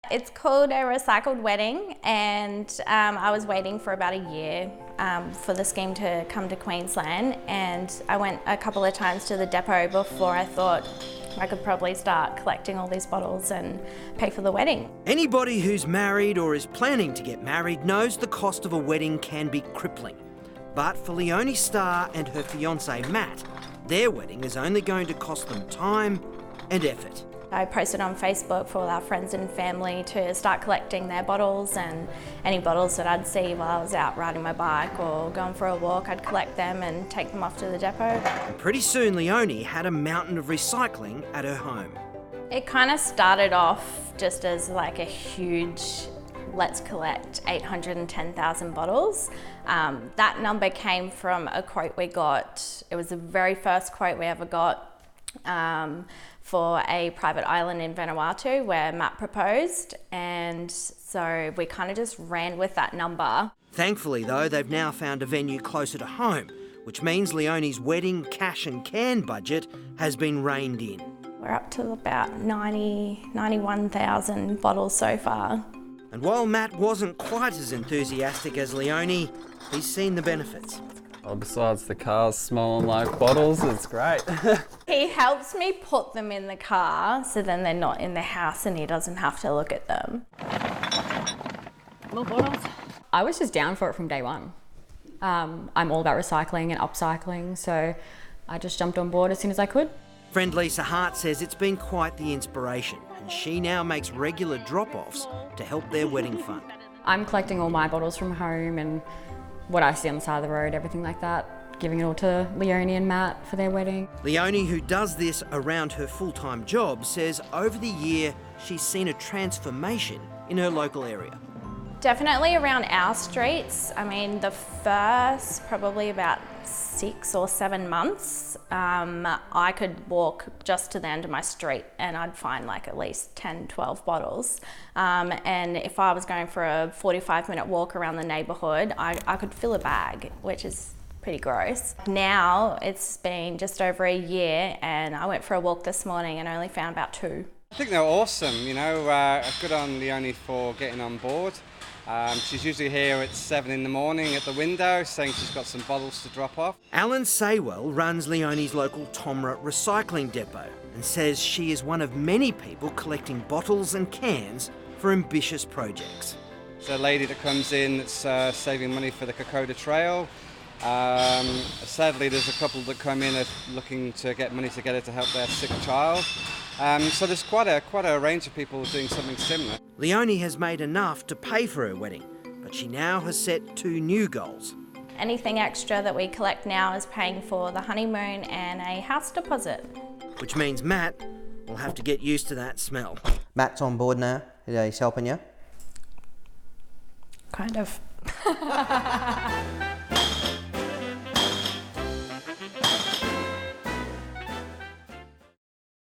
It's called a recycled wedding, and I was waiting for about a year for the scheme to come to Queensland, and I went a couple of times to the depot before I thought I could probably start collecting all these bottles and pay for the wedding. Anybody who's married or is planning to get married knows the cost of a wedding can be crippling. But for Leonie Starr and her fiancé Matt, their wedding is only going to cost them time and effort. I posted on Facebook for all our friends and family to start collecting their bottles, and any bottles that I'd see while I was out riding my bike or going for a walk, I'd collect them and take them off to the depot. And pretty soon Leonie had a mountain of recycling at her home. It kind of started off just as like a huge, let's collect 810,000 bottles. That number came from a quote we got. It was the very first quote we ever got for a private island in Vanuatu where Matt proposed, and so we kind of just ran with that number. Thankfully though, they've now found a venue closer to home, which means Leonie's wedding cash and can budget has been reined in. We're up to about 91,000 bottles so far. And while Matt wasn't quite as enthusiastic as Leonie, he's seen the benefits. Well, besides the cars smelling like bottles, it's great. He helps me put them in the car so then they're not in the house and he doesn't have to look at them. More bottles. I was just down for it from day one. I'm all about recycling and upcycling, so I just jumped on board as soon as I could. Friend Lisa Hart says it's been quite the inspiration, and she now makes regular drop-offs to help their wedding fund. I'm collecting all my bottles from home and what I see on the side of the road, everything like that, giving it all to Leonie and Matt for their wedding. Leonie, who does this around her full-time job, says over the year she's seen a transformation in her local area. Definitely around our streets. I mean, the first probably about 6 or 7 months, I could walk just to the end of my street and I'd find like at least 10, 12 bottles. And if I was going for a 45-minute walk around the neighbourhood, I could fill a bag, which is pretty gross. Now it's been just over a year and I went for a walk this morning and only found about 2. I think they're awesome, you know, good on Leonie for getting on board. She's usually here at 7 in the morning at the window saying she's got some bottles to drop off. Alan Saywell runs Leonie's local Tomra recycling depot and says she is one of many people collecting bottles and cans for ambitious projects. There's a lady that comes in that's saving money for the Kokoda Trail. Sadly, there's a couple that come in looking to get money together to help their sick child. So there's quite a range of people doing something similar. Leonie has made enough to pay for her wedding, but she now has set 2 new goals. Anything extra that we collect now is paying for the honeymoon and a house deposit. Which means Matt will have to get used to that smell. Matt's on board now. He's helping you. Kind of.